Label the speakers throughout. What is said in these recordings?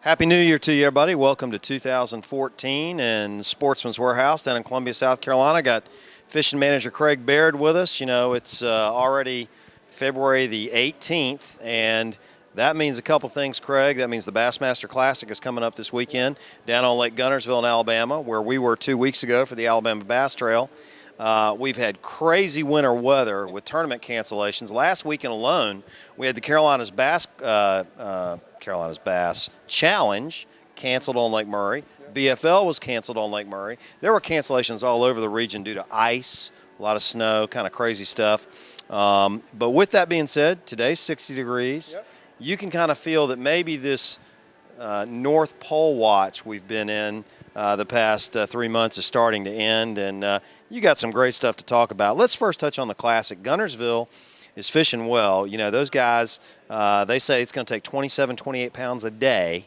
Speaker 1: Happy New Year to you, everybody. Welcome to 2014 in Sportsman's Warehouse down in Columbia, South Carolina. Got fishing manager Craig Baird with us. You know, it's already February the 18th, and that means a couple things, Craig. That means the Bassmaster Classic is coming up this weekend down on Lake Guntersville in Alabama, where we were 2 weeks ago for the Alabama Bass Trail. We've had crazy winter weather with tournament cancellations. Last weekend alone, we had the Carolina's Bass Challenge canceled on Lake Murray. BFL was canceled on Lake Murray. There were cancellations all over the region due to ice, a lot of snow, kind of crazy stuff. But with that being said, today's 60 degrees. Yep. You can kind of feel that maybe this North Pole watch we've been in the past 3 months is starting to end, and you got some great stuff to talk about. Let's first touch on the Classic. Guntersville is fishing well. You know, those guys, they say it's going to take 27, 28 pounds a day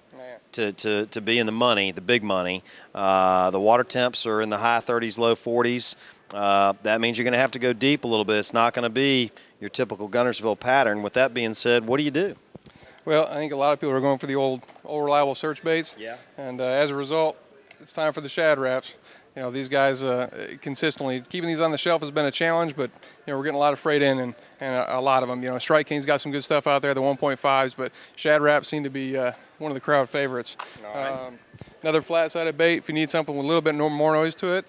Speaker 1: to be in the money, the big money. The water temps are in the high 30s, low 40s. That means you're going to have to go deep a little bit. It's not going to be your typical Guntersville pattern. With that being said, what do you do?
Speaker 2: Well, I think a lot of people are going for the old reliable search baits.
Speaker 1: Yeah.
Speaker 2: And as a result, it's time for the shad wraps. You know, these guys consistently keeping these on the shelf has been a challenge, but you know we're getting a lot of freight in and a lot of them. You know, Strike King's got some good stuff out there, the 1.5s, but shad wraps seem to be one of the crowd favorites.
Speaker 1: Right.
Speaker 2: Another flat-sided bait if you need something with a little bit more noise to it.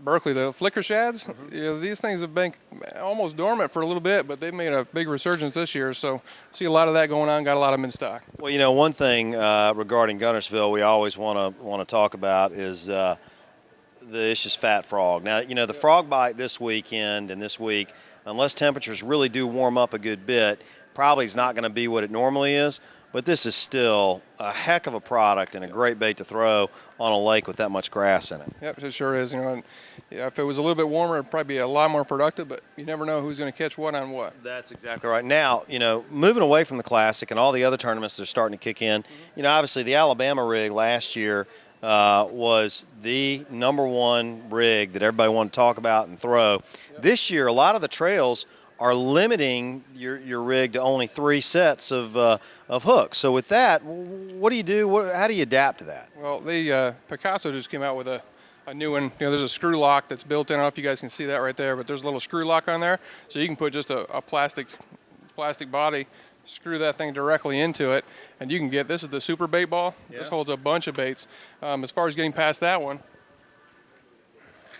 Speaker 2: Berkeley, the flicker shads, you know, these things have been almost dormant for a little bit, but they've made a big resurgence this year. So see a lot of that going on, got a lot of them in stock.
Speaker 1: Well, you know, one thing regarding Guntersville we always want to talk about is the vicious fat frog. Now, you know, the frog bite this weekend and this week, unless temperatures really do warm up a good bit, probably is not going to be what it normally is. But this is still a heck of a product and a great bait to throw on a lake with that much grass in it.
Speaker 2: Yep, it sure is. You know, and, yeah, if it was a little bit warmer, it'd probably be a lot more productive. But you never know who's going to catch what on what.
Speaker 1: That's exactly right. Now, you know, moving away from the Classic and all the other tournaments that are starting to kick in. You know, obviously the Alabama rig last year was the #1 rig that everybody wanted to talk about and throw. Yep. This year, a lot of the trails are limiting your rig to only 3 sets of hooks. So with that, what do you do? How do you adapt to that?
Speaker 2: Well, Picasso just came out with a new one. You know, there's a screw lock that's built in. I don't know if you guys can see that right there, but there's a little screw lock on there. So you can put just a plastic body, screw that thing directly into it, and you can get, this is the super bait ball. Yeah. This holds a bunch of baits. As far as getting past that one,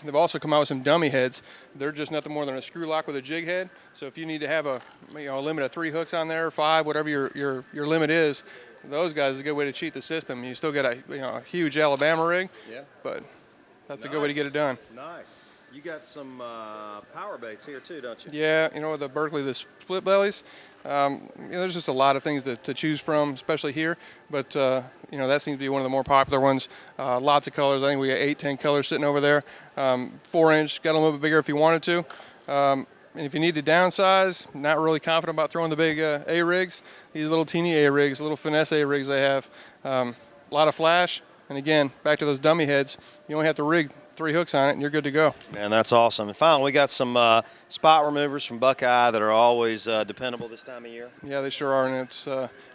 Speaker 2: they've also come out with some dummy heads. They're just nothing more than a screw lock with a jig head. So if you need to have a limit of 3 hooks on there, or 5, whatever your limit is, those guys is a good way to cheat the system. You still get a huge Alabama rig, yeah, but that's a good way to get it done.
Speaker 1: Nice. You got some power baits here too, don't you?
Speaker 2: Yeah, you know, the Berkeley, the split bellies. You know, there's just a lot of things to choose from, especially here. But you know, that seems to be one of the more popular ones. Lots of colors. I think we got 8, 10 colors sitting over there. 4-inch, got a little bit bigger if you wanted to. And if you need to downsize, not really confident about throwing the big A-rigs. These little teeny A-rigs, little finesse A-rigs they have. A lot of flash. And again, back to those dummy heads, you only have to rig 3 hooks on it and you're good to go.
Speaker 1: Man, that's awesome. And finally, we got some spot removers from Buckeye that are always dependable this time of year.
Speaker 2: Yeah, they sure are. And it's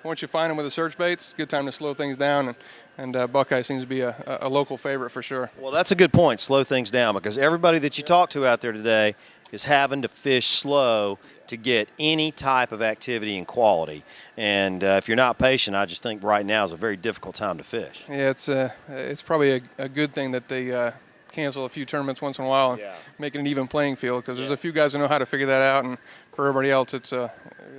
Speaker 2: once you find them with the search baits, it's a good time to slow things down. And Buckeye seems to be a local favorite for sure.
Speaker 1: Well, that's a good point, slow things down, because everybody that you talk to out there today is having to fish slow to get any type of activity and quality. And if you're not patient, I just think right now is a very difficult time to fish.
Speaker 2: Yeah, it's probably a good thing that they cancel a few tournaments once in a while and make it an even playing field, because there's a few guys who know how to figure that out, and for everybody else it's a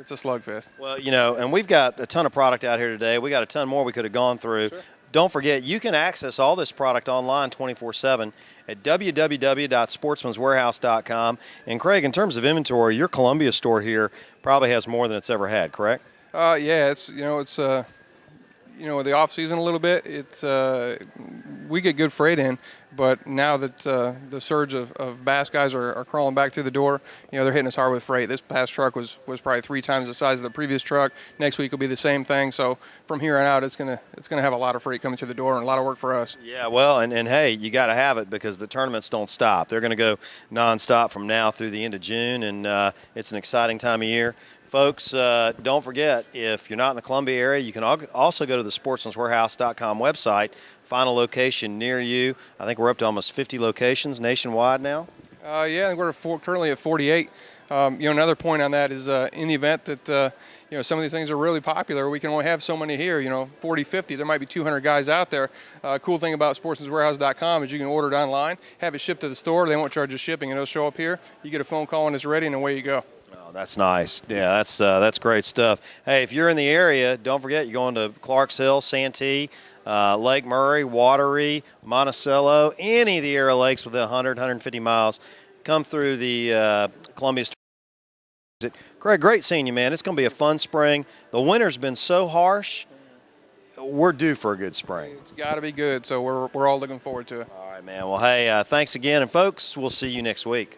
Speaker 2: slugfest.
Speaker 1: Well, you know, and we've got a ton of product out here today. We got a ton more we could have gone through. Sure. Don't forget, you can access all this product online 24/7 at www.sportsmanswarehouse.com. And Craig, in terms of inventory, your Columbia store here probably has more than it's ever had, correct?
Speaker 2: Yeah, it's with the off season a little bit, we get good freight in, but now that the surge of bass guys are crawling back through the door, you know, they're hitting us hard with freight. This past truck was probably 3 times the size of the previous truck. Next week will be the same thing. So from here on out, it's gonna have a lot of freight coming through the door and a lot of work for us.
Speaker 1: Yeah, well, and hey, you got to have it because the tournaments don't stop. They're going to go nonstop from now through the end of June, and it's an exciting time of year. Folks, don't forget, if you're not in the Columbia area, you can also go to the sportsmanswarehouse.com website, find a location near you. I think we're up to almost 50 locations nationwide now.
Speaker 2: Yeah, I think we're currently at 48. Another point on that is in the event that some of these things are really popular, we can only have so many here. 40, 50. There might be 200 guys out there. Cool thing about sportsmanswarehouse.com is you can order it online, have it shipped to the store. They won't charge you shipping, and it'll show up here. You get a phone call when it's ready, and away you go.
Speaker 1: Oh, that's nice. Yeah, that's great stuff. Hey, if you're in the area, don't forget you're going to Clarks Hill, Santee, Lake Murray, Wateree, Monticello, any of the area lakes within 100, 150 miles. Come through the Columbia. Craig, great seeing you, man. It's going to be a fun spring. The winter's been so harsh. We're due for a good spring.
Speaker 2: It's got to be good, so we're all looking forward to it.
Speaker 1: All right, man. Well, hey, thanks again. And, folks, we'll see you next week.